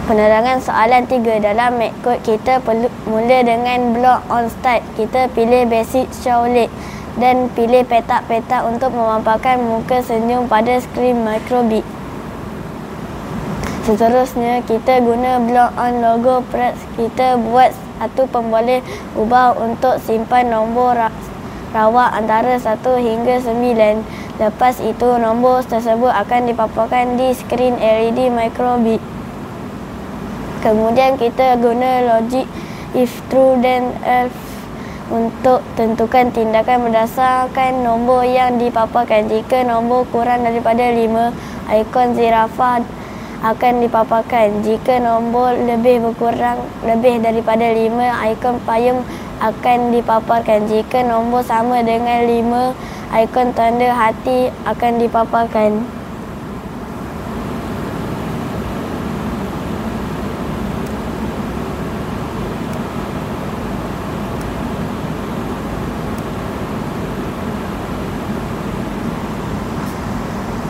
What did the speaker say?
Penerangan soalan 3. Dalam MacCode kita perlu mula dengan block on start. Kita pilih basic show lead dan pilih petak-petak untuk memaparkan muka senyum pada skrin microbit. Seterusnya kita guna block on logo press. Kita buat satu pemboleh ubah untuk simpan nombor rawak antara 1 hingga 9. Lepas itu nombor tersebut akan dipaparkan di skrin LED microbit. Kemudian kita guna logik if true then else untuk tentukan tindakan berdasarkan nombor yang dipaparkan. Jika nombor kurang daripada 5, ikon zirafah akan dipaparkan. Jika nombor lebih daripada 5, ikon payung akan dipaparkan. Jika nombor sama dengan 5, ikon tanda hati akan dipaparkan.